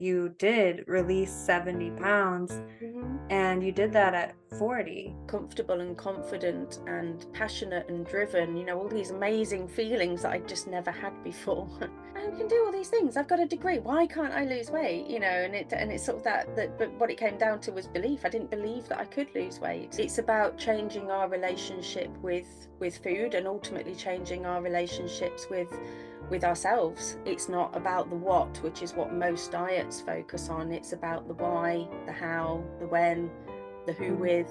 you did release 70 pounds, Mhm. and you did that at 40. Comfortable and confident and passionate and driven, all these amazing feelings that I just never had before. I can do all these things. I've got a degree. Why can't I lose weight? And it's sort of that, but what it came down to was belief. I didn't believe that I could lose weight. It's about changing our relationship with food, and ultimately changing our relationships with ourselves. It's not about the what, which is what most diets focus on. It's about the why, the how, the when, the who with.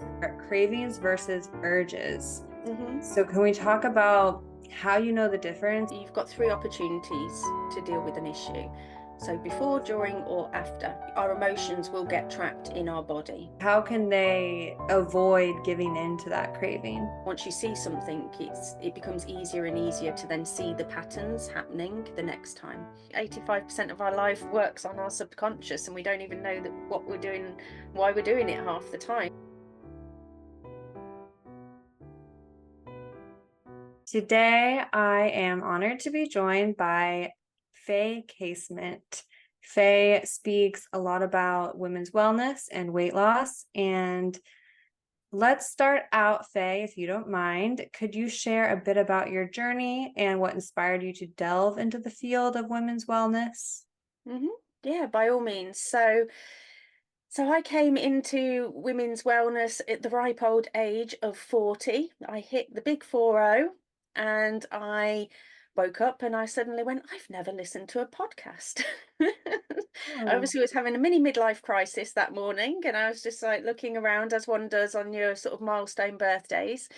Cravings versus urges. hmm So can we talk about how you know the difference? You've got three opportunities to deal with an issue. So before, during, or after. Our emotions will get trapped in our body. How can they avoid giving in to that craving? Once you see something, it becomes easier and easier to then see the patterns happening the next time. 85% of our life works on our subconscious, and we don't even know that what we're doing, why we're doing it half the time. Today, I am honored to be joined by Faye Casement. Faye speaks a lot about women's wellness and weight loss. And let's start out, Faye, if you don't mind. Could you share a bit about your journey and what inspired you to delve into the field of women's wellness? hmm Yeah, by all means. So I came into women's wellness at the ripe old age of 40. I hit the big 40, and I woke up and I suddenly went, I've never listened to a podcast. I Oh. obviously was having a mini midlife crisis that morning, and I was just like looking around as one does on your sort of milestone birthdays.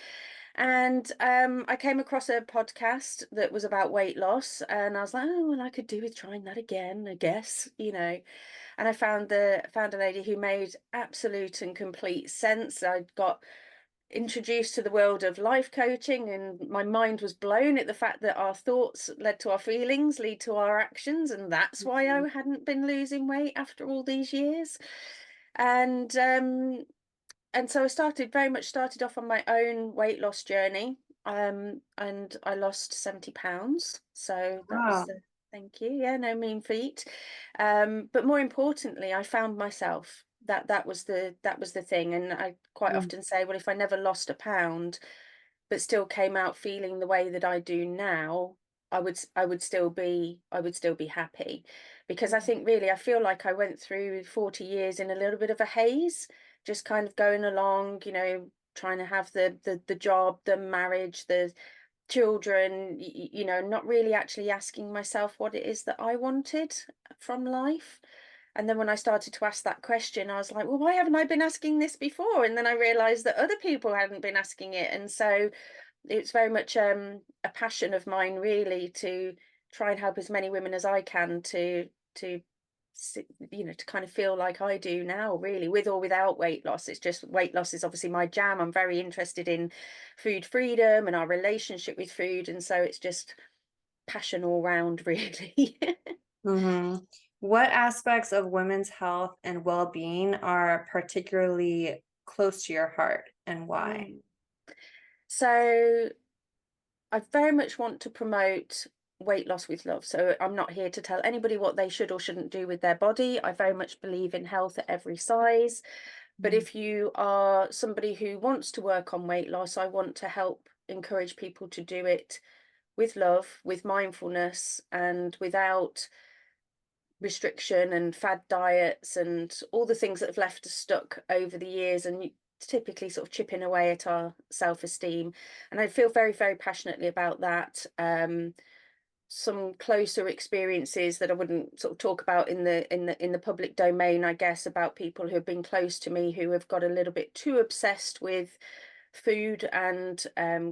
And I came across a podcast that was about weight loss, and I was like, oh, well, I could do with trying that again, I guess. And I found a lady who made absolute and complete sense. I got introduced to the world of life coaching, and my mind was blown at the fact that our thoughts led to our feelings, lead to our actions, and that's why Mhm. I hadn't been losing weight after all these years. And so I very much started off on my own weight loss journey. And I lost 70 pounds. So that was Wow. the thank you. Yeah, no mean feat. But more importantly, I found myself. That was the thing. And I quite Mm. often say, well, if I never lost a pound, but still came out feeling the way that I do now, I would still be happy, because I think really I feel like I went through 40 years in a little bit of a haze, just kind of going along, trying to have the job, the marriage, the children, not really actually asking myself what it is that I wanted from life. And then when I started to ask that question, I was like, well, why haven't I been asking this before? And then I realized that other people hadn't been asking it. And so it's very much a passion of mine, really, to try and help as many women as I can to to kind of feel like I do now, really, with or without weight loss. It's just weight loss is obviously my jam. I'm very interested in food freedom and our relationship with food, and so it's just passion all round, really. Mhm. What aspects of women's health and well-being are particularly close to your heart, and why? Mm. So I very much want to promote weight loss with love. So I'm not here to tell anybody what they should or shouldn't do with their body. I very much believe in health at every size. But Mm. if you are somebody who wants to work on weight loss, I want to help encourage people to do it with love, with mindfulness, and without restriction and fad diets and all the things that have left us stuck over the years, and typically sort of chipping away at our self-esteem. And I feel very, very passionately about that. Some closer experiences that I wouldn't sort of talk about in the public domain, I guess, about people who have been close to me who have got a little bit too obsessed with food and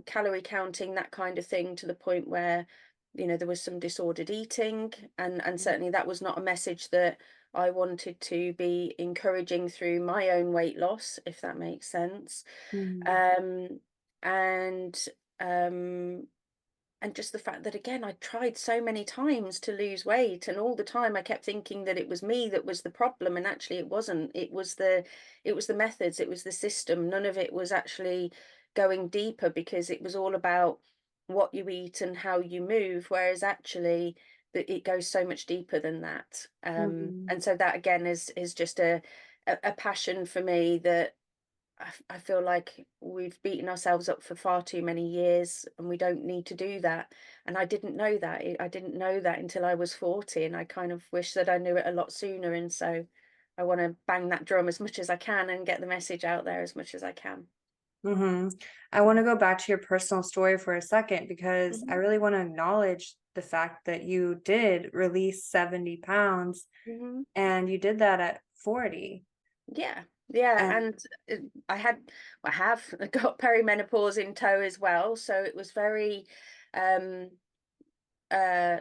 calorie counting, that kind of thing, to the point where there was some disordered eating, and certainly that was not a message that I wanted to be encouraging through my own weight loss, if that makes sense. Mhm. um and um and just the fact that, again, I tried so many times to lose weight, and all the time I kept thinking that it was me that was the problem, and actually it wasn't. It was the methods, it was the system. None of it was actually going deeper, because it was all about what you eat and how you move, whereas actually that it goes so much deeper than that. Mhm. And so that again is just a passion for me that I feel like we've beaten ourselves up for far too many years, and we don't need to do that. And I didn't know that. I didn't know that until I was 40, and I kind of wish that I knew it a lot sooner. And so I want to bang that drum as much as I can and get the message out there as much as I can. Mhm. I wanna go back to your personal story for a second because I Hmm. really wanna acknowledge the fact that you did release 70 pounds, Hmm. and you did that at 40. Yeah, yeah, And and uh, I had, I have got perimenopause in tow as well, so it was very um, uh,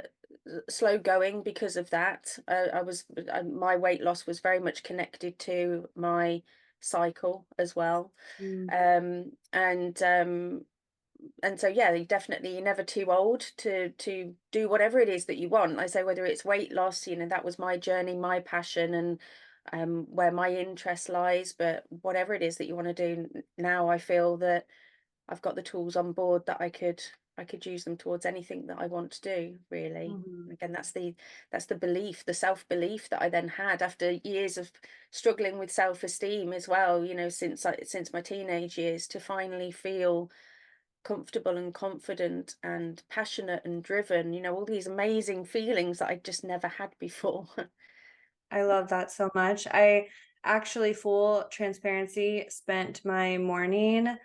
slow going because of that. My weight loss was very much connected to my cycle as well, mm, um, and um, and so yeah, you're never too old to do whatever it is that you want. I say whether it's weight loss, that was my journey, my passion, and where my interest lies. But whatever it is that you want to do now, I feel that I've got the tools on board that I could use them towards anything that I want to do, really. mhm. Again, that's the belief, the self-belief that I then had after years of struggling with self-esteem as well, since my teenage years, to finally feel comfortable and confident and passionate and driven, all these amazing feelings that I just never had before. I love that so much. I actually, full transparency, spent my morning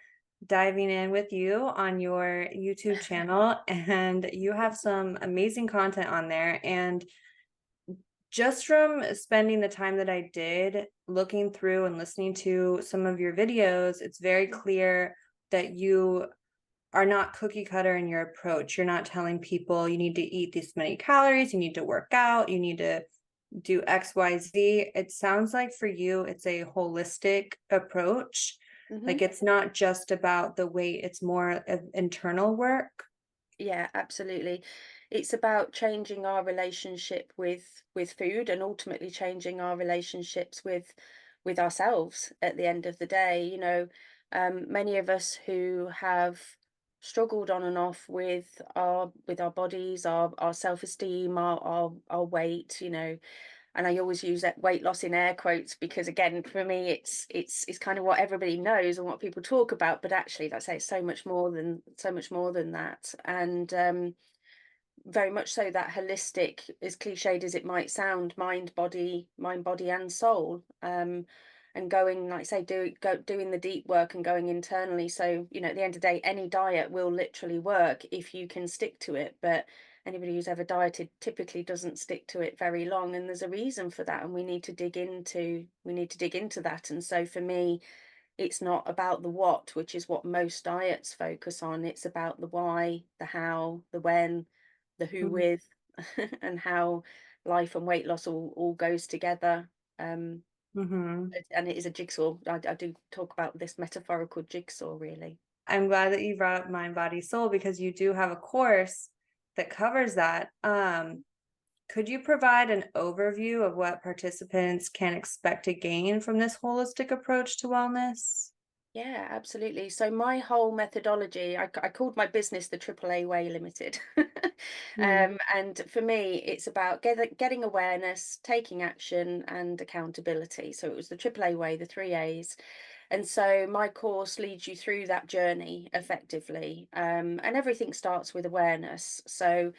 diving in with you on your YouTube channel, and you have some amazing content on there. And just from spending the time that I did looking through and listening to some of your videos, it's very clear that you are not cookie cutter in your approach. You're not telling people you need to eat this many calories, you need to work out, you need to do XYZ. It sounds like for you, it's a holistic approach. Hmm. Like it's not just about the weight, it's more of internal work. Yeah, absolutely. It's about changing our relationship with food, and ultimately changing our relationships with ourselves at the end of the day. Many of us who have struggled on and off with our bodies, our self-esteem, our weight, and I always use that weight loss in air quotes because again, for me, it's kind of what everybody knows and what people talk about, but actually, like I say, it's so much more than that. And very much so that holistic, as cliched as it might sound, mind, body, and soul. And going, like I say, doing the deep work and going internally. So, at the end of the day, any diet will literally work if you can stick to it. But anybody who's ever dieted typically doesn't stick to it very long. And there's a reason for that. And we need to dig into that. And so for me, it's not about the what, which is what most diets focus on. It's about the why, the how, the when, the who Mhm, with, and how life and weight loss all goes together. Um, mhm. and it is a jigsaw. I do talk about this metaphorical jigsaw, really. I'm glad that you brought up mind, body, soul because you do have a course that covers that. Could you provide an overview of what participants can expect to gain from this holistic approach to wellness? Yeah, absolutely. So my whole methodology, I called my business the AAA Way Limited. Mm, And for me, it's about getting awareness, taking action, and accountability. So it was the AAA Way, the three A's. And so my course leads you through that journey effectively. And everything starts with awareness. So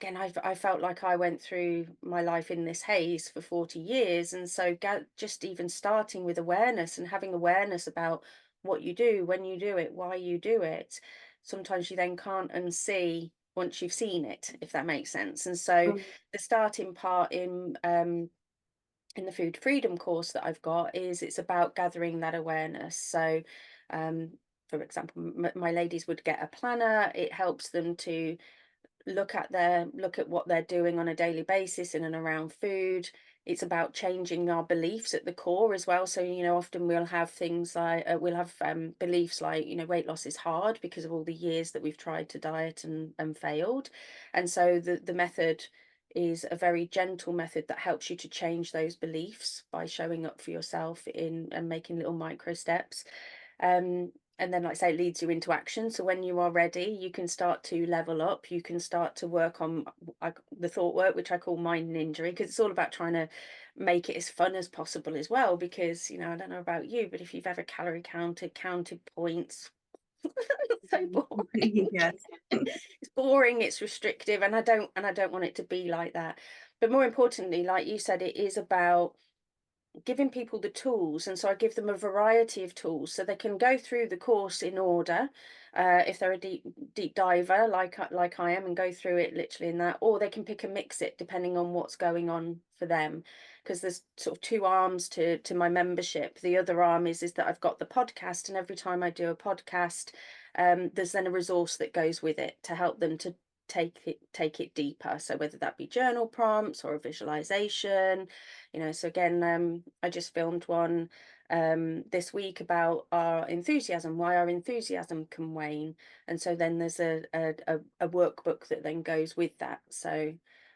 again, I felt like I went through my life in this haze for 40 years. And so just even starting with awareness and having awareness about what you do, when you do it, why you do it. Sometimes you then can't unsee once you've seen it, if that makes sense. And so mm, the starting part in the food freedom course that I've got is it's about gathering that awareness. So for example, my ladies would get a planner. It helps them to look at what they're doing on a daily basis in and around food. It's about changing our beliefs at the core as well. So, often we'll have things like we'll have beliefs like, weight loss is hard because of all the years that we've tried to diet and failed. And so the method is a very gentle method that helps you to change those beliefs by showing up for yourself in and making little micro steps. and then, like I say, it leads you into action. So when you are ready, you can start to level up. You can start to work on the thought work, which I call mind injury, because it's all about trying to make it as fun as possible as well. Because, I don't know about you, but if you've ever calorie counted points, it's so boring. Yes. It's boring, it's restrictive, and I don't want it to be like that. But more importantly, like you said, it is about giving people the tools. And so I give them a variety of tools so they can go through the course in order, if they're a deep diver like I am, and go through it literally in that, or they can pick and mix it depending on what's going on for them, because there's sort of two arms to my membership. The other arm is that I've got the podcast, and every time I do a podcast, there's then a resource that goes with it to help them to take it deeper. So whether that be journal prompts or a visualization, so again, I just filmed one this week about our enthusiasm, why our enthusiasm can wane. And so then there's a workbook that then goes with that. So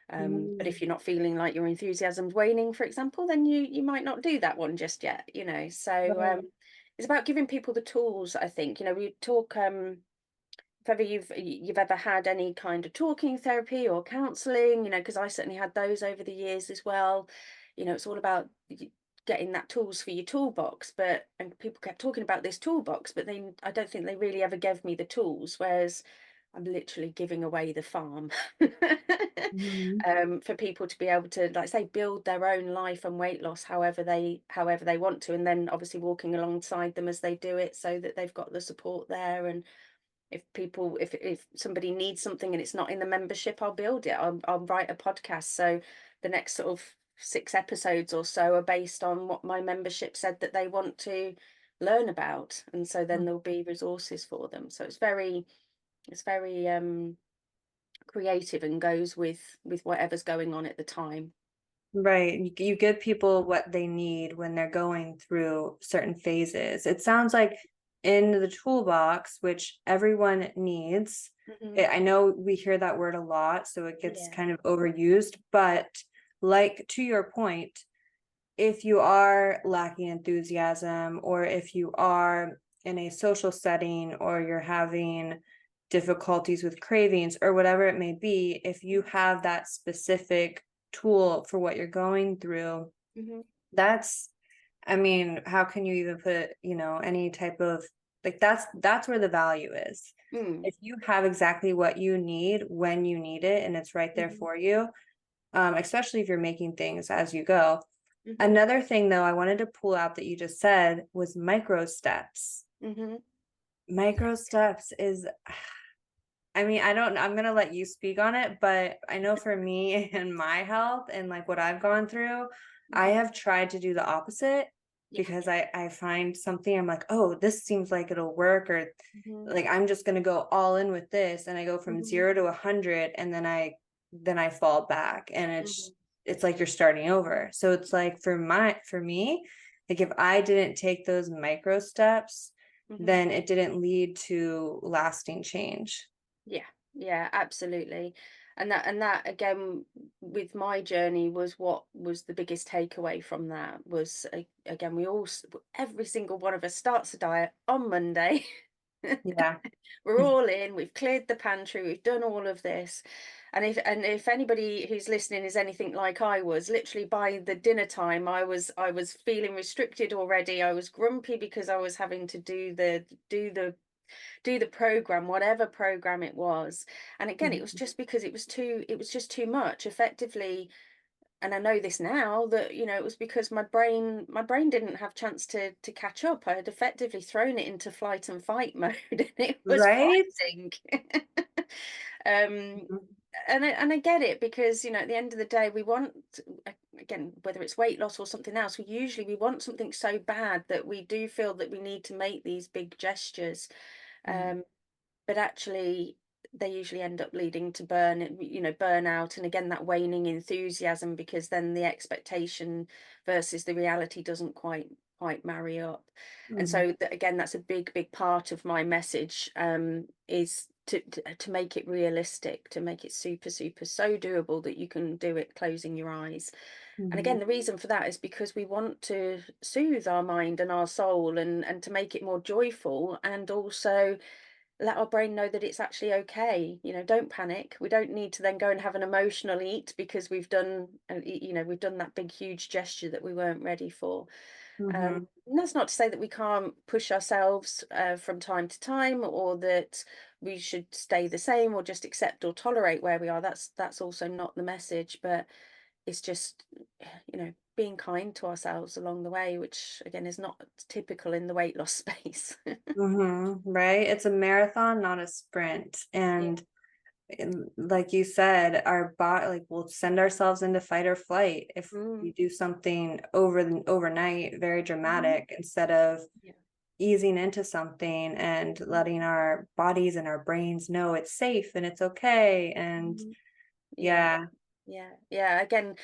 but if Mm. you're not feeling like your enthusiasm's waning, for example, then you might not do that one just yet. So Right. it's about giving people the tools. I think, we talk, if ever you've ever had any kind of talking therapy or counselling, because I certainly had those over the years as well. It's all about getting that tools for your toolbox. And people kept talking about this toolbox, but then I don't think they really ever gave me the tools. Whereas I'm literally giving away the farm Mhm. for people to be able to, like I say, build their own life and weight loss however they want to, and then obviously walking alongside them as they do it, so that they've got the support there. And if somebody needs something and it's not in the membership, I'll build it. I'll write a podcast. So the next sort of 6 episodes or so are based on what my membership said that they want to learn about. And so then there'll be resources for them. So it's very creative, and goes with whatever's going on at the time. Right. You give people what they need when they're going through certain phases. It sounds like in the toolbox, which everyone needs. Hmm. I know we hear that word a lot, so it gets Yeah. kind of overused. But like to your point, if you are lacking enthusiasm, or if you are in a social setting, or you're having difficulties with cravings, or whatever it may be, if you have that specific tool for what you're going through, Hmm. that's, I mean, how can you even put, any type of, like, that's where the value is. Mm. If you have exactly what you need when you need it, and it's right there Hmm. for you, especially if you're making things as you go. Hmm. Another thing though I wanted to pull out that you just said was micro steps. Hmm. Micro steps is, I mean, I don't, I'm gonna let you speak on it, but I know for me and my health and like what I've gone through, I Hmm. have tried to do the opposite, Yeah. because I find something, I'm like, oh, this seems like it'll work, or Hmm. like I'm just gonna go all in with this, and I go from Hmm. 0 to 100, and then I fall back, and Hmm. it's like you're starting over. So it's like for me, like if I didn't take those micro steps, Hmm. then it didn't lead to lasting change. Yeah, yeah, absolutely. And that again, with my journey, was what was the biggest takeaway from that was, again, every single one of us starts a diet on Monday. Yeah. We're all in, we've cleared the pantry, we've done all of this. And if anybody who's listening is anything like I was, literally by the dinner time, I was feeling restricted already. I was grumpy because I was having to do the program, whatever program it was. And again, it was Mhm. just because it was just too much effectively. And I know this now, that it was because my brain didn't have chance to catch up. I had effectively thrown it into flight and fight mode, and it was Right? fighting. um Mhm. and I get it, because at the end of the day, we want, again, whether it's weight loss or something else, we want something so bad that we do feel that we need to make these big gestures. Mm. um but actually, they usually end up leading to burnout, and again, that waning enthusiasm, because then the expectation versus the reality doesn't quite marry up. And Mhm. so again, that's a big part of my message, is to make it realistic, to make it super so doable that you can do it closing your eyes. And Mhm. again, the reason for that is because we want to soothe our mind and our soul, and to make it more joyful, and also let our brain know that it's actually okay. Don't panic. We don't need to then go and have an emotional eat because we've done, we've done that big, huge gesture that we weren't ready for. Mhm. And that's not to say that we can't push ourselves from time to time, or that we should stay the same or just accept or tolerate where we are. That's also not the message, but it's just, being kind to ourselves along the way, which again is not typical in the weight loss space. Mhm. Right? It's a marathon, not a sprint. Yeah. And like you said, our body, like, we'll send ourselves into fight or flight if Mm, we do something overnight, very mhm. dramatic, instead of Yeah. easing into something and Mm, letting our bodies and our brains know it's safe and it's okay. And mhm. Yeah. yeah. Yeah. Again,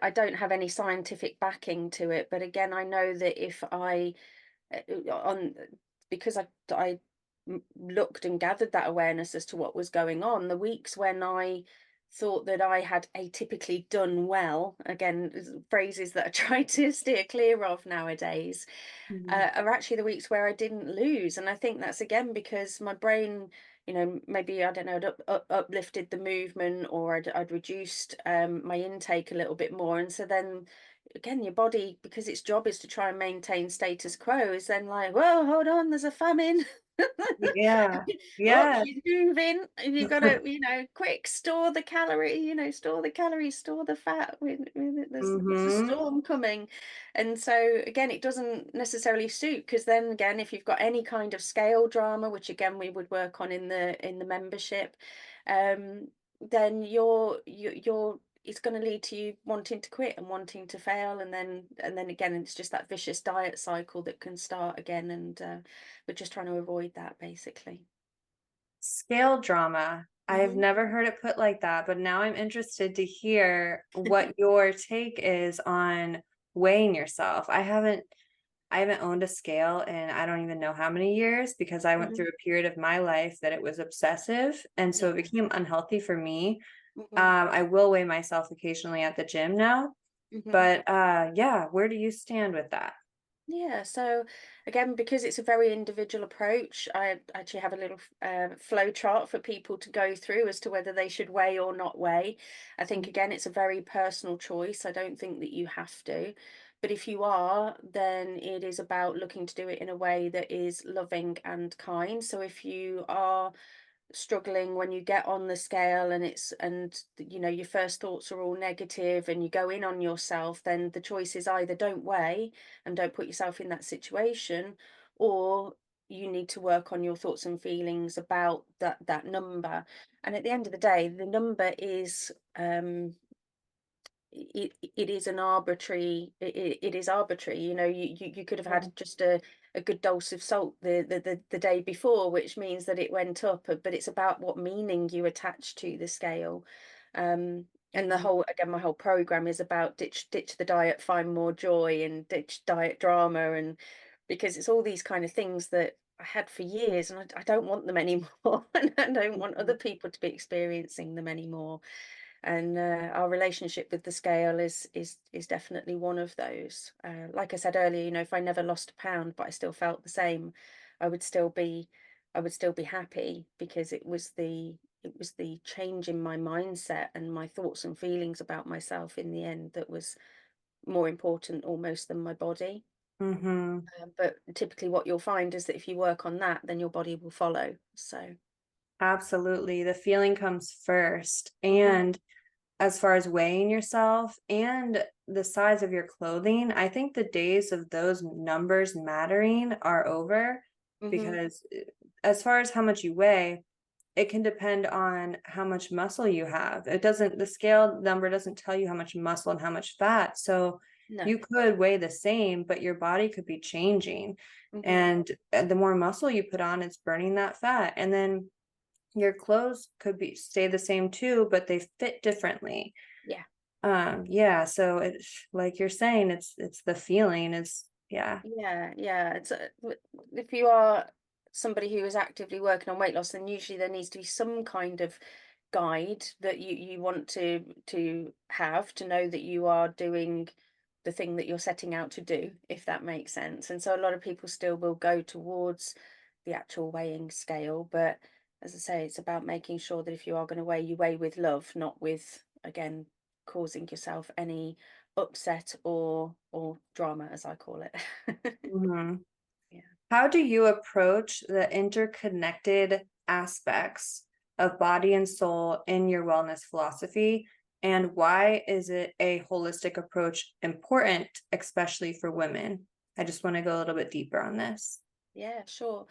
I don't have any scientific backing to it, but again, I know that if I on because looked and gathered that awareness as to what was going on, the weeks when I thought that I had atypically done well, again, phrases that I try to steer clear of nowadays, Mhm. are actually the weeks where I didn't lose. And I think that's again because my brain, maybe, I don't know, uplifted the movement, or I'd reduced my intake a little bit more. And so then again, your body, because its job is to try and maintain status quo, is then like, whoa, hold on, there's a famine. Yeah. Oh, Yeah. she's moving. And you've got to, quick, store the calorie, store the calories, store the fat. There's a Mhm. storm coming. And so again, it doesn't necessarily suit, because then again, if you've got any kind of scale drama, which again we would work on in the membership, um, then you're it's going to lead to you wanting to quit and wanting to fail, and then again it's just that vicious diet cycle that can start again, and we're just trying to avoid that basically. Scale drama. I've Hmm. never heard it put like that, but now I'm interested to hear what your take is on weighing yourself. I haven't owned a scale in I don't even know how many years, because I went Hmm. through a period of my life that it was obsessive, and so it Yeah. became unhealthy for me. Hmm. I will weigh myself occasionally at the gym now, Hmm. but yeah, where do you stand with that? Yeah, so again, because it's a very individual approach, I actually have a little flow chart for people to go through as to whether they should weigh or not weigh. I think, again, it's a very personal choice. I don't think that you have to. But if you are, then it is about looking to do it in a way that is loving and kind. So if you are struggling when you get on the scale, and your first thoughts are all negative and you go in on yourself, then the choice is either don't weigh and don't put yourself in that situation, or you need to work on your thoughts and feelings about that number. And at the end of the day, the number is it is an arbitrary, it is arbitrary. You could have had Mhm. just a good dose of salt the day before, which means that it went up, but it's about what meaning you attach to the scale. And the Mhm. whole again my whole program is about ditch the diet, find more joy, and ditch diet drama, and because it's all these kind of things that I had for years, and I don't want them anymore. And I don't want other Mhm. people to be experiencing them anymore. And our relationship with the scale is definitely one of those. Like I said earlier, if I never lost a pound but I still felt the same, I would still be I would still be happy, because it was the change in my mindset and my thoughts and feelings about myself in the end that was more important almost than my body. Mhm. But typically what you'll find is that if you work on that, then your body will follow. So. Absolutely. The feeling comes first. Mhm. And as far as weighing yourself and the size of your clothing, I think the days of those numbers mattering are over, Mhm. because as far as how much you weigh, it can depend on how much muscle you have. The scale number doesn't tell you how much muscle and how much fat. So No. you could weigh the same, but your body could be changing. Mhm. And the more muscle you put on, it's burning that fat. And then your clothes could be stay the same too, but they fit differently. Yeah. Yeah, so it's like you're saying, it's the feeling is yeah. Yeah, yeah. If you are somebody who is actively working on weight loss, then usually there needs to be some kind of guide that you want to have, to know that you are doing the thing that you're setting out to do, if that makes sense. And so a lot of people still will go towards the actual weighing scale, but as I say, it's about making sure that if you are going to weigh, you weigh with love, not with, again, causing yourself any upset or drama, as I call it. Mhm. Yeah. How do you approach the interconnected aspects of body and soul in your wellness philosophy? And why is it a holistic approach important, especially for women? I just want to go a little bit deeper on this. Yeah, sure.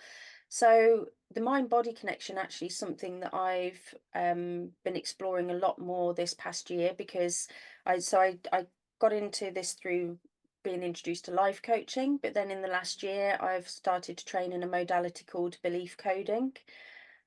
So the mind body connection actually is something that I've been exploring a lot more this past year, because I got into this through being introduced to life coaching, but then in the last year I've started to train in a modality called belief coding.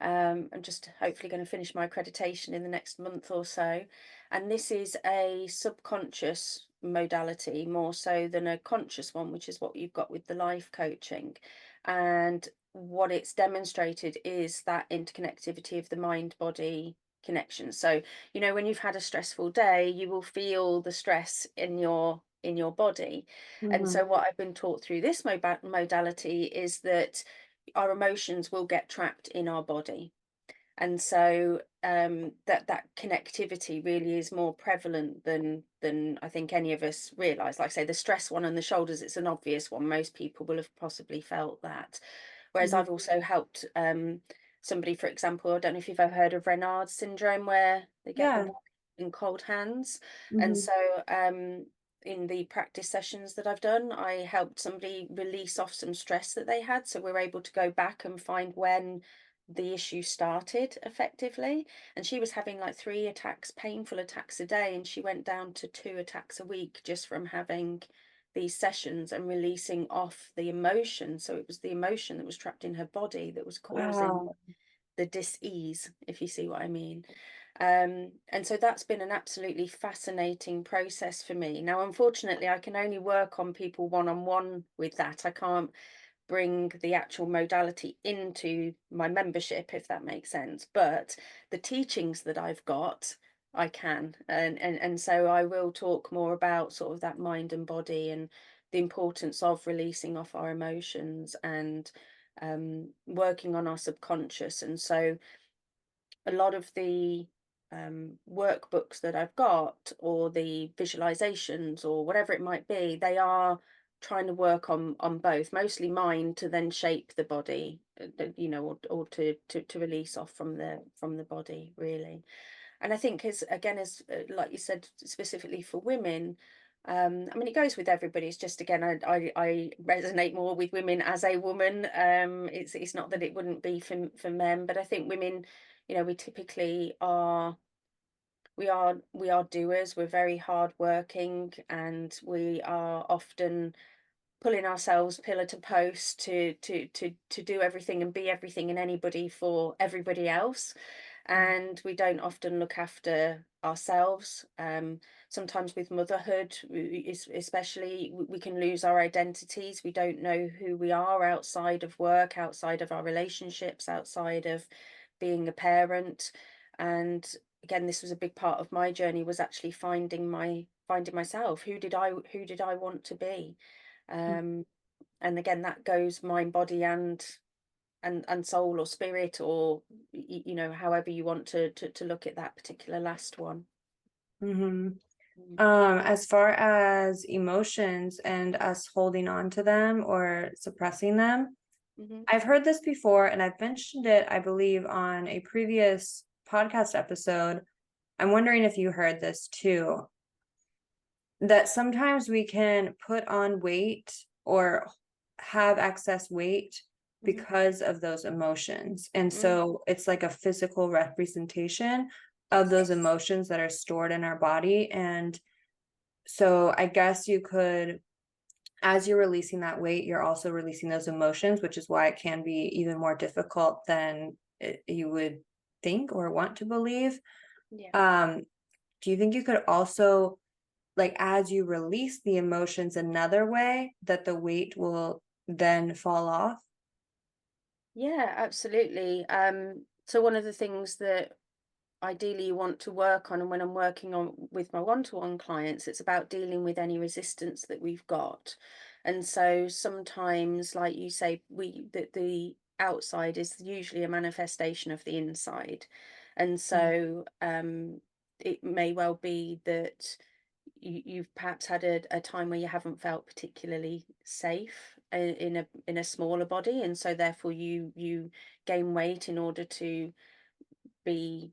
I'm just hopefully going to finish my accreditation in the next month or so. And this is a subconscious modality more so than a conscious one, which is what you've got with the life coaching. And what it's demonstrated is that interconnectivity of the mind body connection. So, when you've had a stressful day, you will feel the stress in your body. And Mhm. so what I've been taught through this modality is that our emotions will get trapped in our body. And so that connectivity really is more prevalent than I think any of us realize. Like I say, the stress one and the shoulders, it's an obvious one. Most people will have possibly felt that. Whereas Mhm. I've also helped somebody, for example, I don't know if you've ever heard of Raynaud's syndrome, where they get the Yeah. warm and cold hands. And Mhm. so in the practice sessions that I've done, I helped somebody release off some stress that they had. So we're able to go back and find when the issue started effectively. And she was having like 3 attacks, painful attacks a day, and she went down to 2 attacks a week just from having these sessions and releasing off the emotion. So it was the emotion that was trapped in her body that was causing Wow. the dis-ease, if you see what I mean. And so that's been an absolutely fascinating process for me. Now, unfortunately, I can only work on people one-on-one with that. I can't bring the actual modality into my membership, if that makes sense. But the teachings that I've got, I can. And so I will talk more about sort of that mind and body, and the importance of releasing off our emotions, and working on our subconscious. And so a lot of the workbooks that I've got, or the visualizations, or whatever it might be, they are trying to work on both, mostly mind to then shape the body, or to release off from the body, really. And I think, as again, as like you said, specifically for women, I mean, it goes with everybody. It's just, again, I resonate more with women as a woman. It's not that it wouldn't be for men, but I think women, we typically we are doers. We're very hardworking, and we are often pulling ourselves pillar to post to do everything and be everything and anybody for everybody else. And we don't often look after ourselves. Sometimes with motherhood, especially, we can lose our identities. We don't know who we are outside of work, outside of our relationships, outside of being a parent. And again, this was a big part of my journey, was actually finding myself. Who did I want to be? um and again, that goes mind, body, and soul, or spirit, or however you want to look at that particular last one. Mm-hmm. Mm. As far as emotions and us holding on to them or suppressing them, Mhm. I've heard this before and I've mentioned it, I believe, on a previous podcast episode. I'm wondering if you heard this too, that sometimes we can put on weight or have excess weight Mhm. because of those emotions. And Mm. so it's like a physical representation of those emotions that are stored in our body. And so I guess you could, as you're releasing that weight, you're also releasing those emotions, which is why it can be even more difficult than you would think or want to believe. Yeah. Um, do you think you could also, like, as you release the emotions another way, that the weight will then fall off? Yeah, absolutely. So one of the things that ideally you want to work on. And when I'm working on with my one-to-one clients, it's about dealing with any resistance that we've got. And so sometimes, like you say, the outside is usually a manifestation of the inside. And Mm. so it may well be that you've perhaps had a time where you haven't felt particularly safe in a smaller body, and so therefore you gain weight in order to be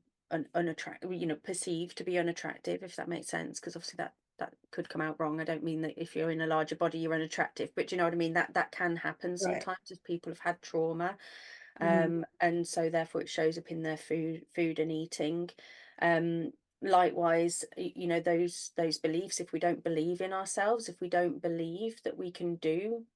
unattractive, perceived to be unattractive, if that makes sense. Because obviously that could come out wrong. I don't mean that if you're in a larger body you're unattractive, but you know what I mean. That can happen Right. sometimes if people have had trauma, Mhm. and so therefore it shows up in their food and eating. Um, Likewise, those beliefs. If we don't believe in ourselves, if we don't believe that we can do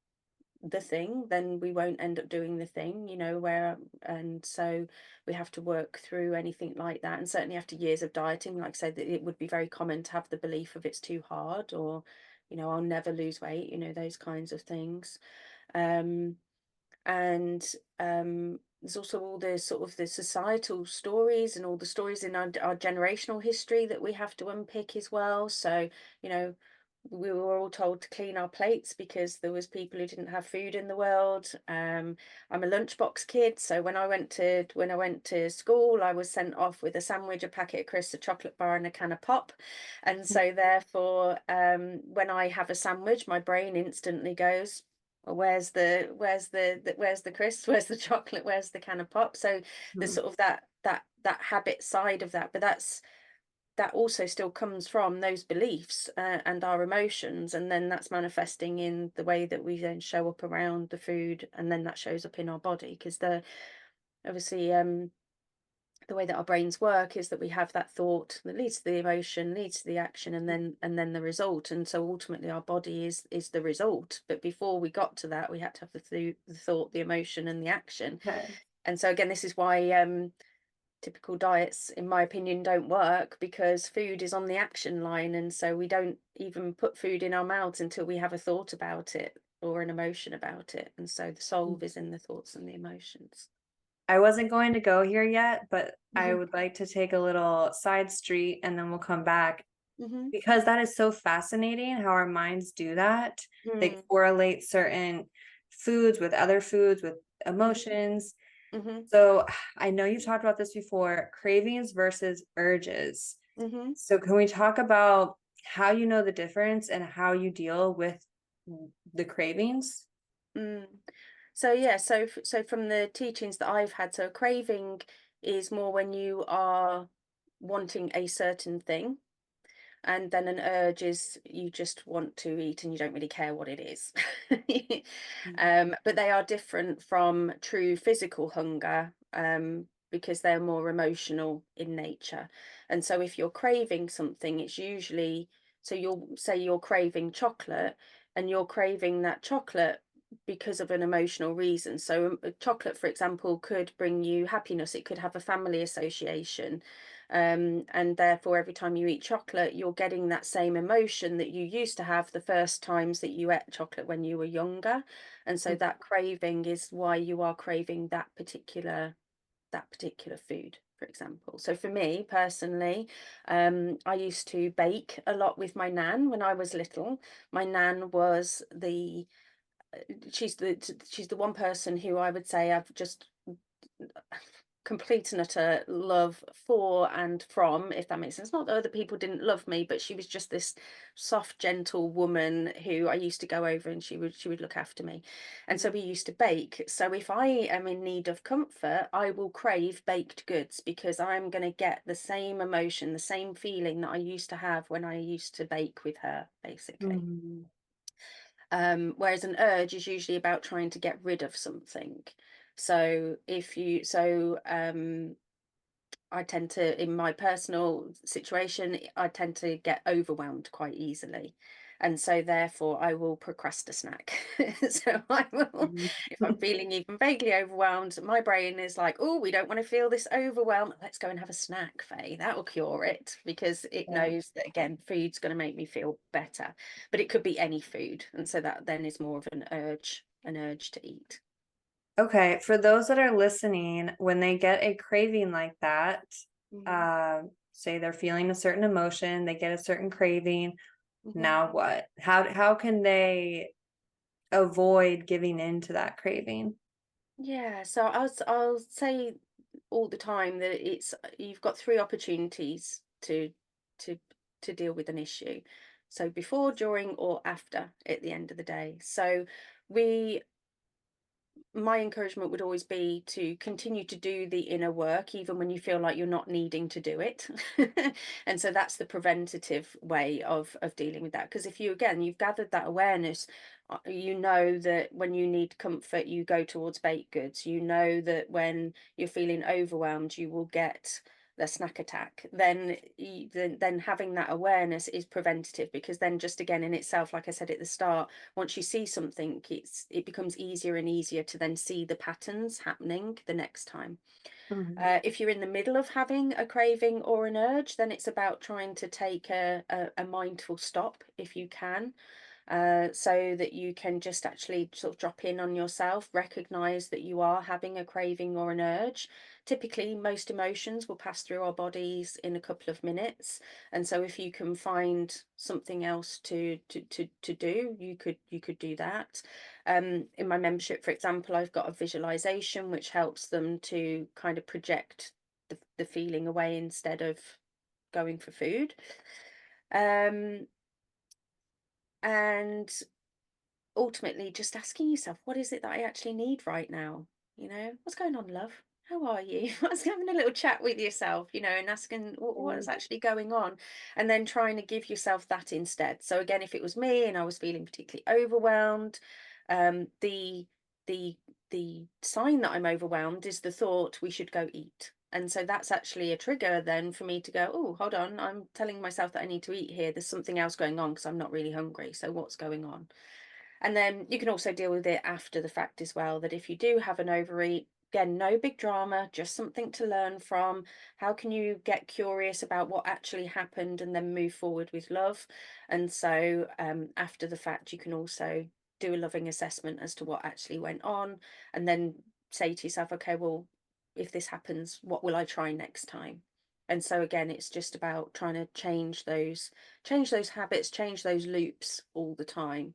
the thing, then we won't end up doing the thing, where and so we have to work through anything like that. And certainly after years of dieting, like I said, that it would be very common to have the belief of it's too hard, or I'll never lose weight, those kinds of things. um and there's also all the sort of the societal stories and all the stories in our generational history that we have to unpick as well. So, you know, we were all told to clean our plates because there was people who didn't have food in the world. I'm a lunchbox kid, so when I went to school, I was sent off with a sandwich, a packet of crisps, a chocolate bar, and a can of pop. And so therefore, when I have a sandwich, my brain instantly goes, well, where's the crisps, where's the chocolate, where's the can of pop? So there's Mhm. sort of that habit side of that, but that also still comes from those beliefs, and our emotions, and then that's manifesting in the way that we then show up around the food, and then that shows up in our body, because the obviously the way that our brains work is that we have that thought that leads to the emotion, leads to the action, and then the result. And so ultimately our body is the result, but before we got to that, we had to have the thought, the emotion, and the action. Okay. And so again, this is why typical diets, in my opinion, don't work, because food is on the action line, and so we don't even put food in our mouths until we have a thought about it or an emotion about it. And so the solve is in the thoughts and the emotions. I wasn't going to go here yet, but I Hmm. would like to take a little side street and then we'll come back Hmm. because that is so fascinating how our minds do that. They Hmm. correlate certain foods with other foods, with Hmm. emotions. Hmm. So I know you've talked about this before, cravings versus urges. Hmm. So can we talk about how you know the difference and how you deal with the cravings? Mm. So yeah, so from the teachings that I've had, so a craving is more when you are wanting a certain thing, and then an urge is you just want to eat and you don't really care what it is. Mm. But they are different from true physical hunger, because they're more emotional in nature. And so if you're craving something, it's usually, so you'll say you're craving chocolate, and you're craving that chocolate because of an emotional reason. So chocolate, for example, could bring you happiness. It could have a family association, and therefore every time you eat chocolate you're getting that same emotion that you used to have the first times that you ate chocolate when you were younger. And so that craving is why you are craving that particular food, for example. So for me personally, I used to bake a lot with my nan when I was little. My nan was the she's the one person who I would say I've just complete and utter love for and from, if that makes sense. Not that other people didn't love me, but she was just this soft, gentle woman who I used to go over, and she would look after me. And so we used to bake. So if I am in need of comfort, I will crave baked goods, because I'm going to get the same emotion, the same feeling that I used to have when I used to bake with her, basically. Mhm. Whereas an urge is usually about trying to get rid of something. So I tend to, in my personal situation, I tend to get overwhelmed quite easily. And so therefore I will procrastinate a snack. So I will, Mhm. if I'm feeling even vaguely overwhelmed, my brain is like, oh, we don't want to feel this overwhelm. Let's go and have a snack, Faye. That will cure it, because it Yeah. knows that, again, food's going to make me feel better. But it could be any food. And so that then is more of an urge to eat. Okay, for those that are listening, when they get a craving like that, Mhm. say they're feeling a certain emotion, they get a certain craving. Mhm. Now what? How can they avoid giving in to that craving? Yeah, so I'll say all the time that it's you've got three opportunities to to deal with an issue. So before, during, or after at the end of the day. So we my encouragement would always be to continue to do the inner work even when you feel like you're not needing to do it. And so that's the preventative way of dealing with that, because if you, again, you've gathered that awareness, you know that when you need comfort you go towards baked goods, you know that when you're feeling overwhelmed you will get the snack attack, then then having that awareness is preventative, because then, just again in itself, like I said at the start, once you see something, it becomes easier and easier to then see the patterns happening the next time. Mhm. If you're in the middle of having a craving or an urge, then it's about trying to take a mindful stop if you can, so that you can just actually sort of drop in on yourself, recognize that you are having a craving or an urge. Typically, most emotions will pass through our bodies in a couple of minutes, and so if you can find something else to do, you could do that. In my membership, for example, I've got a visualization which helps them to kind of project the feeling away instead of going for food. Um, and ultimately just asking yourself, what is it that I actually need right now? What's going on, love? How are you? What's having a little chat with yourself, and asking what's Mm. actually going on, and then trying to give yourself that instead. So again, if it was me and I was feeling particularly overwhelmed, the the the sign that I'm overwhelmed is the thought we should go eat. And so that's actually a trigger then for me to go, oh, hold on, I'm telling myself that I need to eat here. There's something else going on because I'm not really hungry. So what's going on? And then you can also deal with it after the fact as well, that if you do have an overeat, again, no big drama, just something to learn from. How can you get curious about what actually happened and then move forward with love? And so after the fact, you can also do a loving assessment as to what actually went on, and then say to yourself, okay, well, if this happens, what will I try next time? And so again, it's just about trying to change those habits, change those loops all the time,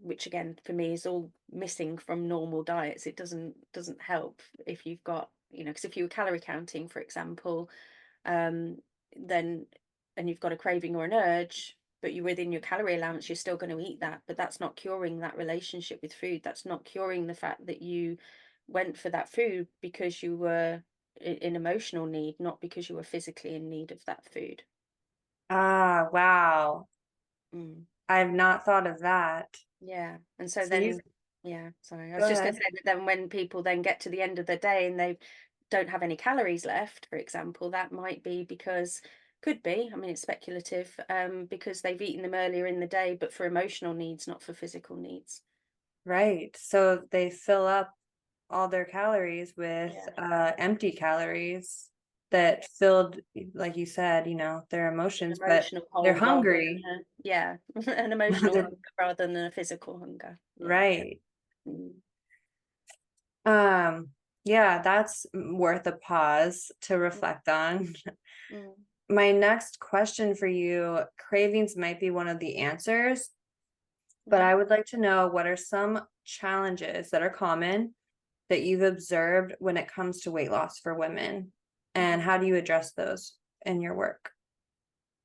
which again for me is all missing from normal diets. It doesn't help if you've got, because if you were calorie counting, for example, um, then and you've got a craving or an urge, but you're within your calorie allowance, you're still going to eat that, but that's not curing that relationship with food. That's not curing the fact that you went for that food because you were in emotional need, not because you were physically in need of that food. Ah, wow. Mm. I've not thought of that. Yeah, and so So you've then, yeah, sorry, I Go was just gonna ahead. say that then when people then get to the end of the day and they don't have any calories left, for example, that might be because, could be, I mean, it's speculative, because they've eaten them earlier in the day, but for emotional needs, not for physical needs. Right. So they fill up all their calories with Yeah. empty calories Yeah, that filled, like you said, their an emotions, but emotional they're hole rather hungry. than yeah, an emotional hunger rather than a physical hunger. Yeah. Right. Mm, Um, yeah, that's worth a pause to mm, reflect on. mm, My next question for you, cravings might be one of the answers, but mhm, I would like to know what are some challenges that are common that you've observed when it comes to weight loss for women, and mhm. how do you address those in your work?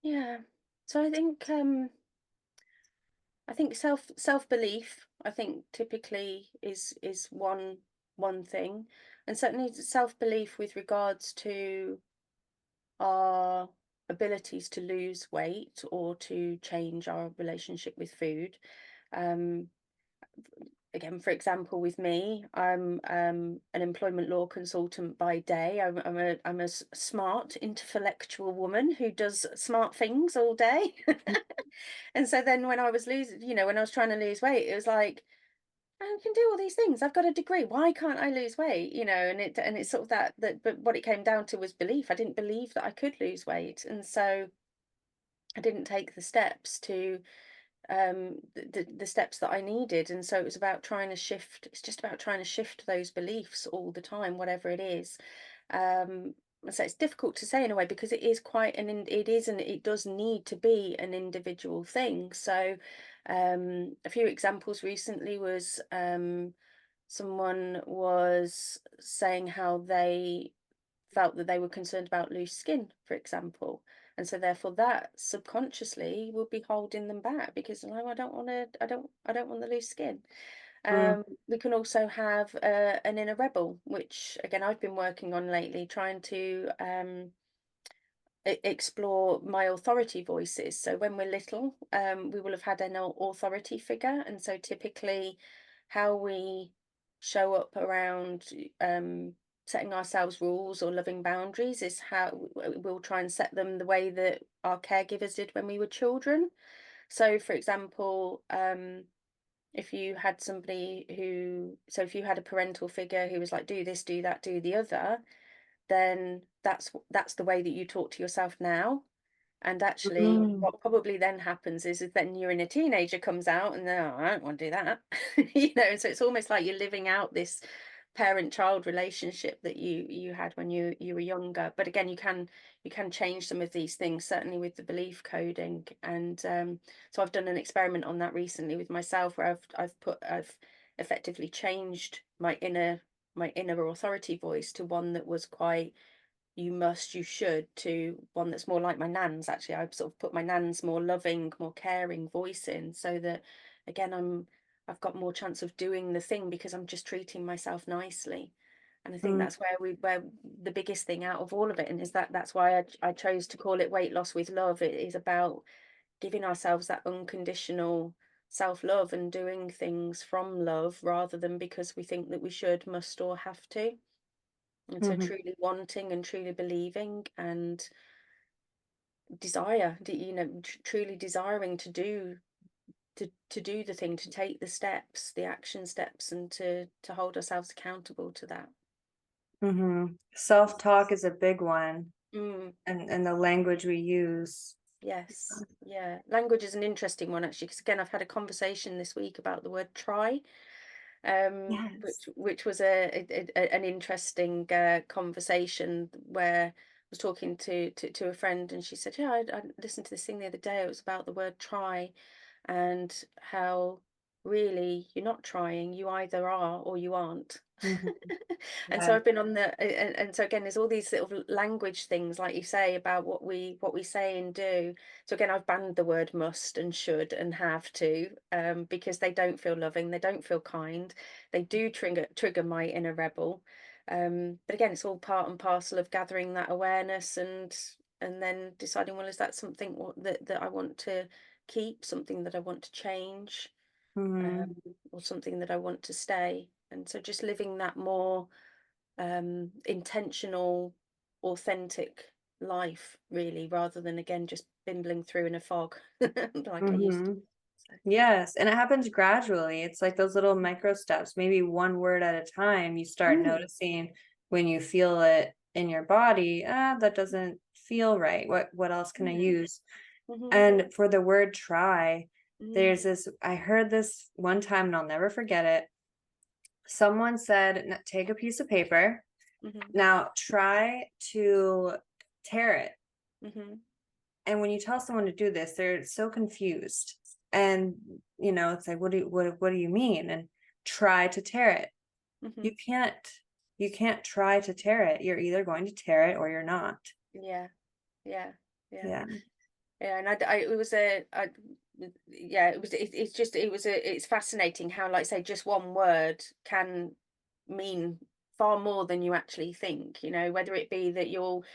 Yeah. So I think self-belief, I think typically is one thing, and certainly self-belief with regards to our abilities to lose weight or to change our relationship with food. Um, Again, for example, with me, I'm an employment law consultant by day. I'm a smart, intellectual woman who does smart things all day. And so then when I was losing, when I was trying to lose weight, it was like, I can do all these things. I've got a degree. Why can't I lose weight? And it's sort of that. But what it came down to was belief. I didn't believe that I could lose weight, and so I didn't take the steps to the steps that I needed. And so it was about trying to shift. It's just about trying to shift those beliefs all the time, whatever it is. so it's difficult to say in a way because it is quite it is and it does need to be an individual thing. So a few examples recently was someone was saying how they felt that they were concerned about loose skin, for example. And so therefore that subconsciously will be holding them back because no, I don't want the loose skin. Mm, We can also have an inner rebel, which again I've been working on lately, trying to explore my authority voices. So when we're little, we will have had an authority figure, and so typically, how we show up around setting ourselves rules or loving boundaries is how we'll try and set them the way that our caregivers did when we were children. So, for example, if you had somebody who, so if you had a parental figure who was like, do this, do that, do the other, then that's the way that you talk to yourself now. And actually, mm, what probably then happens is then your inner teenager comes out and then, oh, I don't want to do that. You know, so it's almost like you're living out this parent-child relationship that you had when you were younger. But again, you can change some of these things, certainly with the belief coding. And so I've done an experiment on that recently with myself where I've effectively changed my inner authority voice to one that was quite you must, you should, to one that's more like my nan's. Actually, I've sort of put my nan's more loving, more caring voice in so that again I've got more chance of doing the thing because I'm just treating myself nicely. And I think mm, that's where the biggest thing out of all of it, and is that's why I chose to call it weight loss with love. It is about giving ourselves that unconditional self-love and doing things from love rather than because we think that we should, must, or have to. And so mhm, truly wanting and truly believing and desire, you know, truly desiring to do to do the thing, to take the steps, the action steps, and to hold ourselves accountable to that. mhm. Self-talk is a big one, Mm, and the language we use. yes, yeah. Language is an interesting one actually, because again, I've had a conversation this week about the word try, Yes. which was an interesting conversation where I was talking to a friend, and she said, "Yeah, I listened to this thing the other day. It was about the word try, and how really you're not trying. You either are or you aren't." Mhm. And so Yeah. I've been on the and so again, there's all these sort of language things, like you say, about what we say and do. So again, I've banned the word must and should and have to, because they don't feel loving, they don't feel kind, they do trigger my inner rebel. But again, it's all part and parcel of gathering that awareness and then deciding, well, is that something that I want to keep, something that I want to change, Mhm, or something that I want to stay. And so just living that more intentional, authentic life, really, rather than again just bimbling through in a fog like I used to. mhm. So, Yes, and it happens gradually. It's like those little micro steps, maybe one word at a time. You start mm, noticing when you feel it in your body, ah, that doesn't feel right. What else can I mm, use? mhm, And for the word try, mm, there's this, I heard this one time and I'll never forget it. Someone said, Take a piece of paper. mhm, Now try to tear it." mhm, And when you tell someone to do this, they're so confused. And, it's like, what do you mean? And try to tear it. You mhm. can't, you can't try to tear it. You're either going to tear it or you're not. Yeah, yeah, yeah. Yeah. Yeah, and it was yeah, it's just, it's fascinating how, like, say, just one word can mean far more than you actually think, you know, whether it be that you'll,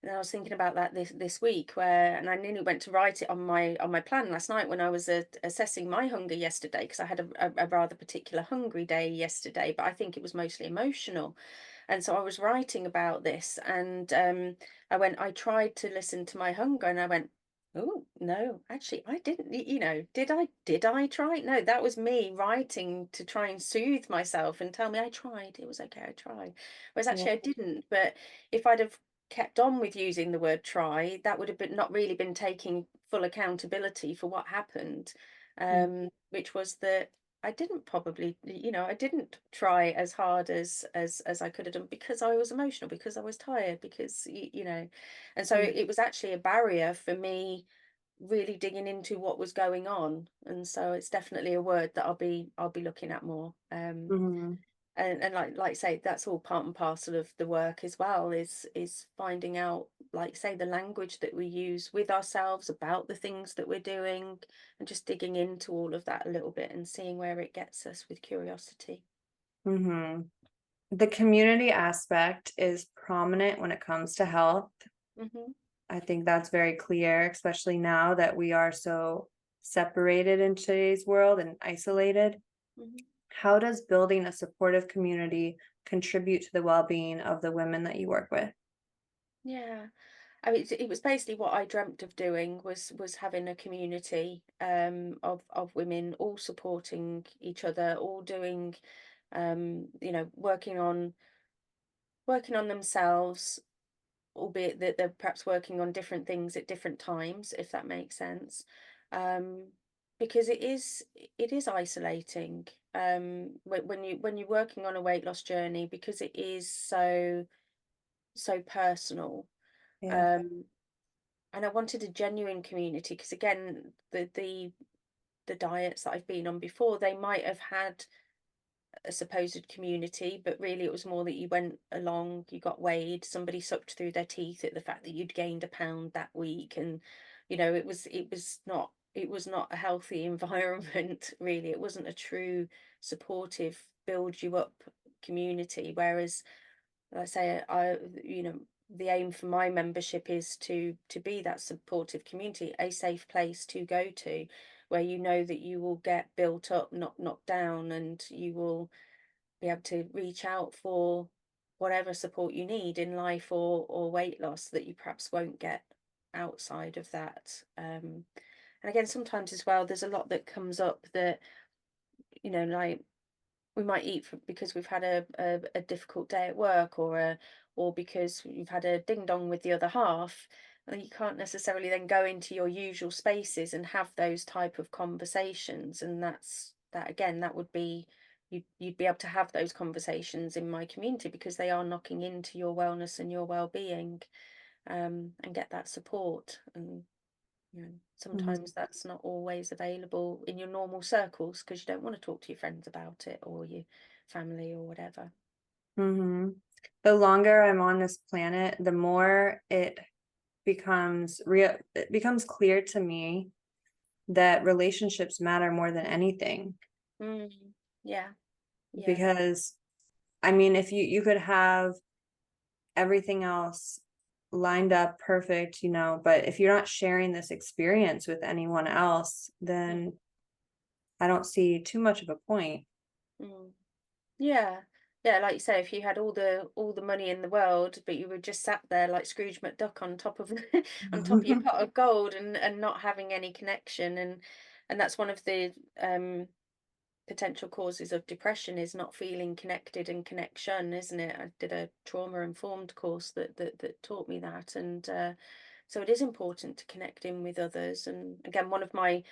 and I was thinking about that this week where, and I nearly went to write it on my plan last night when I was assessing my hunger yesterday, because I had a rather particular hungry day yesterday, but I think it was mostly emotional. And so I was writing about this, and I tried to listen to my hunger, and I went, oh no, actually I didn't. You know, did I try? No, that was me writing to try and soothe myself and tell me I tried. It was okay, I tried. Whereas Yeah. actually I didn't. But if I'd have kept on with using the word try, that would have been not really been taking full accountability for what happened, which was that. I didn't probably, I didn't try as hard as I could have done because I was emotional, because I was tired, because and so Mm. it was actually a barrier for me really digging into what was going on. And so it's definitely a word that I'll be looking at more. Mhm. And like say, that's all part and parcel of the work as well, is finding out, like say, the language that we use with ourselves about the things that we're doing, and just digging into all of that a little bit and seeing where it gets us with curiosity. Mhm. The community aspect is prominent when it comes to health. Hmm. I think that's very clear, especially now that we are so separated in today's world and isolated. Hmm. How does building a supportive community contribute to the well-being of the women that you work with? Yeah. I mean, it was basically what I dreamt of doing, was having a community, of women all supporting each other, all doing, working on themselves, albeit that they're perhaps working on different things at different times, if that makes sense. Um, because it is isolating, when you're working on a weight loss journey, because it is so personal. Yeah. Um, and I wanted a genuine community, because again, the diets that I've been on before, they might have had a supposed community, but really it was more that you went along, you got weighed, somebody sucked through their teeth at the fact that you'd gained a pound that week, and it was not a healthy environment. Really, it wasn't a true supportive, build you up community. Whereas, like I say, the aim for my membership is to be that supportive community, a safe place to go to, where you know that you will get built up, not knocked down, and you will be able to reach out for whatever support you need in life, or weight loss, that you perhaps won't get outside of that. And again, sometimes as well, there's a lot that comes up that, like, we might eat because we've had a difficult day at work, or because you've had a ding dong with the other half, and you can't necessarily then go into your usual spaces and have those type of conversations. And that again, that would be, you'd be able to have those conversations in my community, because they are knocking into your wellness and your well-being, and get that support. And Mhm. sometimes that's not always available in your normal circles, because you don't want to talk to your friends about it, or your family, or whatever. Mhm. The longer I'm on this planet, the more it becomes clear to me that relationships matter more than anything. Mm, yeah, yeah. Because I mean, if you could have everything else lined up perfect, but if you're not sharing this experience with anyone else, Mm, then I don't see too much of a point. mm. Yeah. Yeah, like you say, if you had all the money in the world, but you were just sat there like Scrooge McDuck on top of on top of your pot of gold, and not having any connection. And that's one of the potential causes of depression, is not feeling connected and connection, isn't it? I did a trauma informed course that taught me that. And so it is important to connect in with others. And again, one of my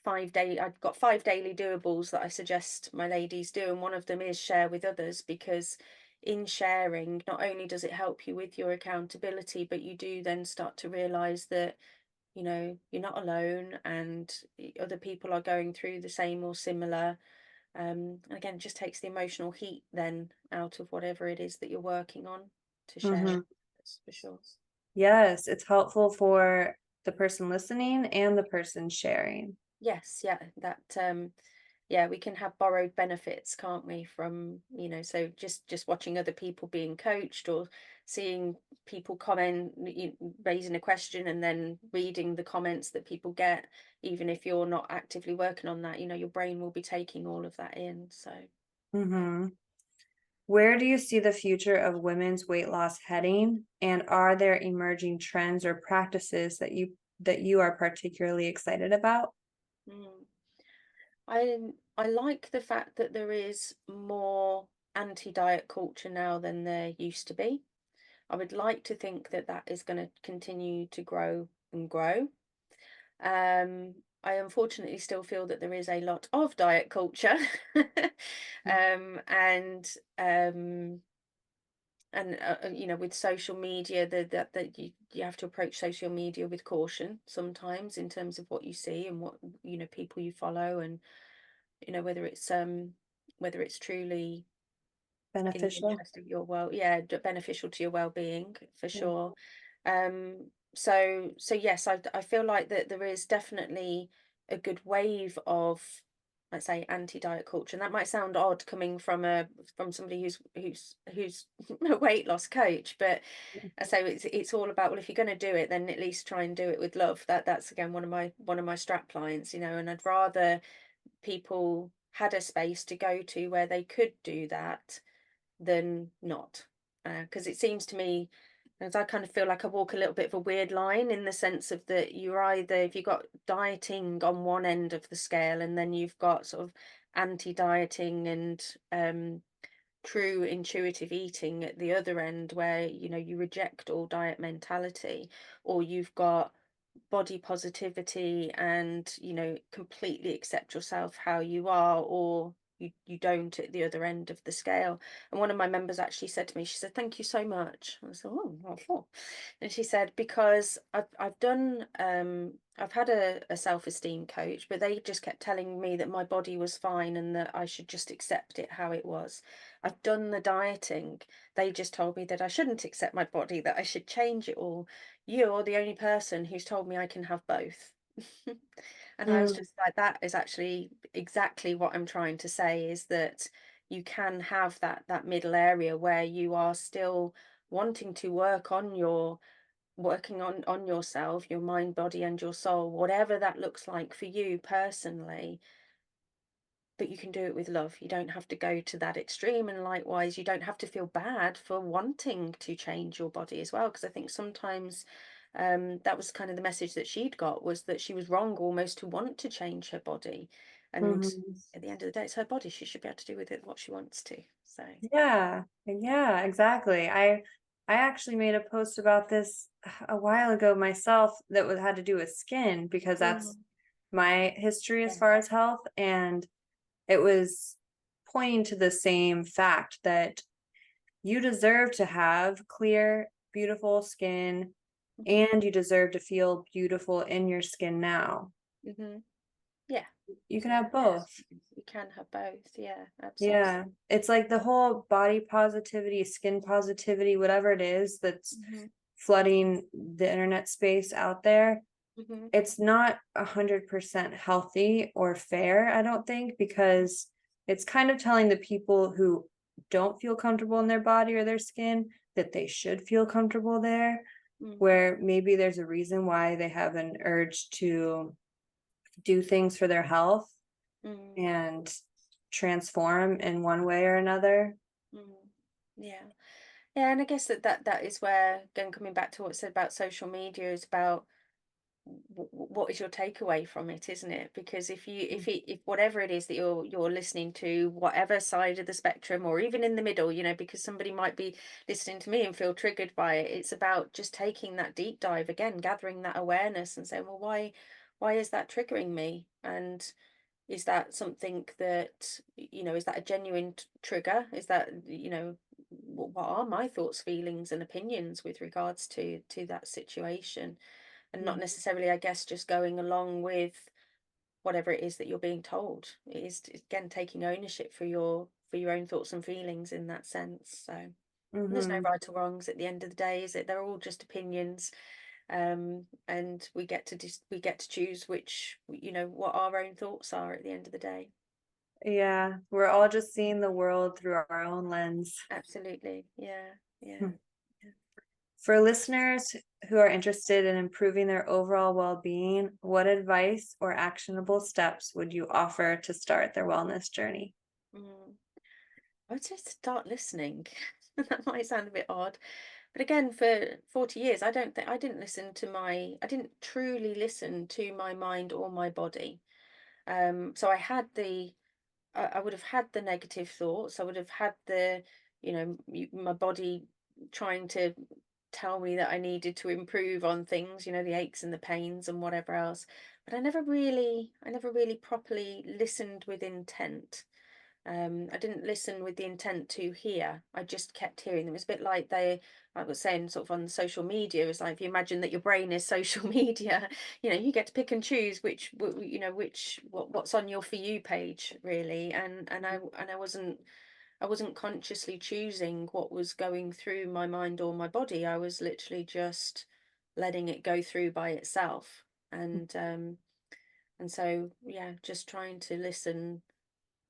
I've got 5 daily doables that I suggest my ladies do, and one of them is share with others, because in sharing, not only does it help you with your accountability, but you do then start to realize that you're not alone, and other people are going through the same or similar. And again, it just takes the emotional heat then out of whatever it is that you're working on, to share it. Mhm. That's for sure. Yes, it's helpful for the person listening and the person sharing. Yes, yeah, yeah, we can have borrowed benefits, can't we, from, so just watching other people being coached, or seeing people comment, raising a question, and then reading the comments that people get, even if you're not actively working on that, your brain will be taking all of that in. So, yeah. Mhm. Where do you see the future of women's weight loss heading? And are there emerging trends or practices that you are particularly excited about? Mm. I like the fact that there is more anti-diet culture now than there used to be. I would like to think that that is going to continue to grow and grow. I unfortunately still feel that there is a lot of diet culture. Mm. And you know, with social media, that you have to approach social media with caution sometimes in terms of what you see and what, you know, people you follow, and you know, whether it's truly in the Beneficial. interest of your yeah, beneficial to your well-being, for Mm. sure. So yes, I feel like that there is definitely a good wave of, let's say, anti-diet culture, and that might sound odd coming from somebody who's a weight loss coach, but so it's all about, well, if you're going to do it, then at least try and do it with love. That's again one of my strap lines, you know, and I'd rather people had a space to go to where they could do that than not. Because it seems to me, as I kind of feel like I walk a little bit of a weird line, in the sense of that you're either, if you've got dieting on one end of the scale, and then you've got sort of anti-dieting and true intuitive eating at the other end, where you know you reject all diet mentality, or you've got body positivity and, you know, completely accept yourself how you are, or you don't at the other end of the scale. And one of my members actually said to me, she said, "Thank you so much." I said, "Oh, what for?" And she said, "Because I've done I've had a self-esteem coach, but they just kept telling me that my body was fine and that I should just accept it how it was. I've done the dieting. They just told me that I shouldn't accept my body, that I should change it all. You're the only person who's told me I can have both." And I was Mm. just like, that is actually exactly what I'm trying to say, is that you can have that middle area where you are still wanting to work on your working on yourself, your mind, body, and your soul, whatever that looks like for you personally, but you can do it with love. You don't have to go to that extreme, and likewise, you don't have to feel bad for wanting to change your body as well. Because I think sometimes that was kind of the message that she'd got, was that she was wrong almost to want to change her body, and Mhm. at the end of the day, it's her body. She should be able to do with it what she wants to. So. Yeah, yeah, exactly. I actually made a post about this a while ago myself, that was had to do with skin, because that's Mm, my history as yeah. far as health, and it was pointing to the same fact that you deserve to have clear, beautiful skin, Hmm. and you deserve to feel beautiful in your skin now. Hmm. Yeah. You can Yeah. have both. You can have both. Yeah. Absolutely. Yeah, it's like the whole body positivity, skin positivity, whatever it is that's Hmm. flooding the internet space out there. Hmm. It's not 100% healthy or fair, I don't think, because it's kind of telling the people who don't feel comfortable in their body or their skin that they should feel comfortable there, Mm. where maybe there's a reason why they have an urge to do things for their health Mm. and transform in one way or another. Mm. Yeah. Yeah, and I guess that is where, again, coming back to what I said about social media, is about what is your takeaway from it, isn't it? Because if whatever it is that you're listening to, whatever side of the spectrum, or even in the middle, you know, because somebody might be listening to me and feel triggered by it, it's about just taking that deep dive again, gathering that awareness, and saying, well, why is that triggering me? And is that something that, you know, is that a genuine trigger? Is that, you know, what are my thoughts, feelings, and opinions with regards to that situation? And not Mhm. necessarily, I guess, just going along with whatever it is that you're being told. It is, again, taking ownership for your own thoughts and feelings in that sense. So there's no Mhm. right or wrongs at the end of the day, is it? They're all just opinions, and we get to choose which, you know, what our own thoughts are at the end of the day. Yeah, we're all just seeing the world through our own lens. Absolutely. Yeah. Yeah. Hmm. For listeners who are interested in improving their overall well-being, what advice or actionable steps would you offer to start their wellness journey? Mm. I would say start listening. That might sound a bit odd, but again, for 40 years, I don't think I didn't listen to I didn't truly listen to my mind or my body. So I had I would have had the negative thoughts. I would have had the, you know, my body trying to tell me that I needed to improve on things, you know, the aches and the pains and whatever else. But I never really properly listened with intent. I didn't listen with the intent to hear. I just kept hearing them. It's a bit like I was saying, sort of on social media. It's like if you imagine that your brain is social media, you know, you get to pick and choose you know, what's on your for you page, really. And I wasn't consciously choosing what was going through my mind or my body. I was literally just letting it go through by itself. And so yeah, just trying to listen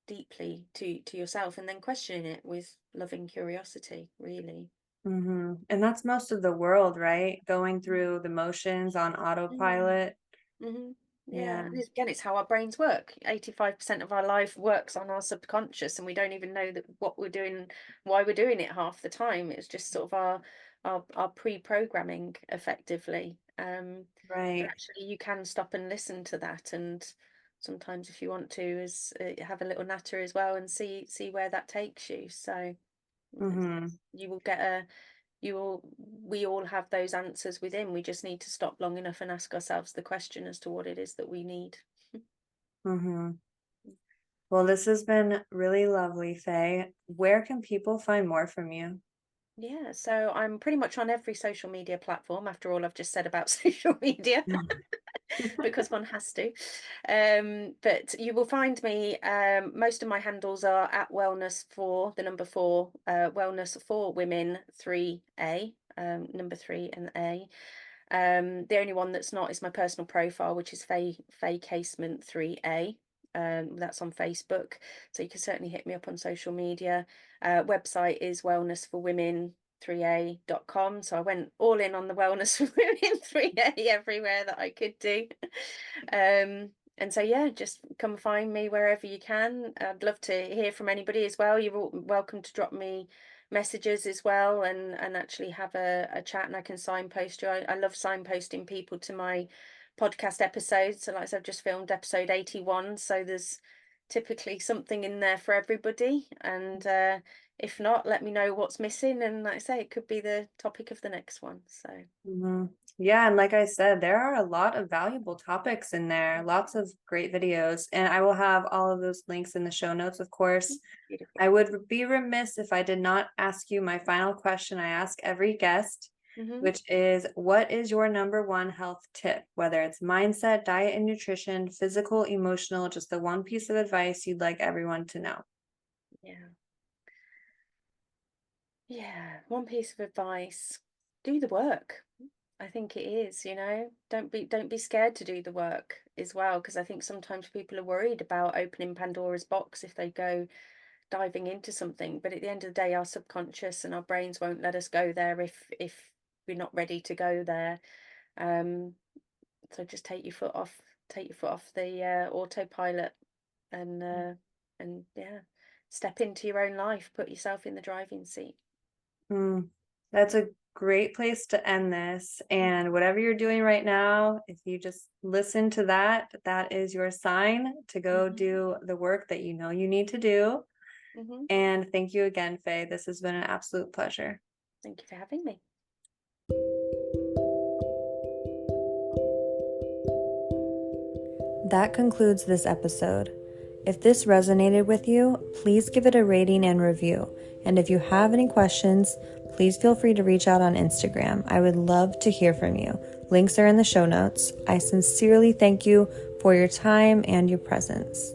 deeply to yourself and then questioning it with loving curiosity, really. And that's most of the world, right? Going through the motions on Mm. autopilot. Hmm. Yeah, Yeah, and again, it's how our brains work. 85% of our life works on our subconscious, and we don't even know that what we're doing, why we're doing it half the time. It's just sort of our pre-programming, effectively. But right. actually, you can stop and listen to that, and sometimes, if you want to, is have a little natter as well and see where that takes you. So Mm-hmm. you will get a you will we all have those answers within. We just need to stop long enough and ask ourselves the question as to what it is that we need. Mm-hmm. Well, this has been really lovely, Faye. Where can people find more from you? Yeah, so I'm pretty much on every social media platform after all I've just said about social media. Because one has to. But you will find me, most of my handles are at wellness for the number four, wellness for women 3A, number three and A. The only one that's not is my personal profile, which is Faye Casement 3A. That's on Facebook. So you can certainly hit me up on social media. Website is wellness for women 3a.com. So I went all in on the wellness for women 3a everywhere that I could do. And so yeah, just come find me wherever you can. I'd love to hear from anybody as well. You're all welcome to drop me messages as well, and actually have a chat, and I can signpost you. I love signposting people to my podcast episodes. So like I said, I've just filmed episode 81, so there's typically something in there for everybody. And if not, let me know what's missing, and like I say, it could be the topic of the next one. So Mhm. Yeah, and like I said, there are a lot of valuable topics in there, lots of great videos, and I will have all of those links in the show notes, of course. beautiful. I would be remiss if I did not ask you my final question I ask every guest, Hmm. which is what is your number one health tip? Whether it's mindset, diet and nutrition, physical, emotional, just the one piece of advice you'd like everyone to know. Yeah. Yeah, one piece of advice, do the work. I think it is, you know. Don't be scared to do the work as well, because I think sometimes people are worried about opening Pandora's box if they go diving into something. But at the end of the day, our subconscious and our brains won't let us go there if we're not ready to go there. Um, so just take your foot off the autopilot, and yeah, step into your own life, put yourself in the driving seat. Mm, that's a great place to end this. And whatever you're doing right now, if you just listen to that, that is your sign to go Hmm. do the work that you know you need to do. Hmm. And thank you again, Faye. This has been an absolute pleasure. Thank you for having me. That concludes this episode. If this resonated with you, please give it a rating and review. And if you have any questions, please feel free to reach out on Instagram. I would love to hear from you. Links are in the show notes. I sincerely thank you for your time and your presence.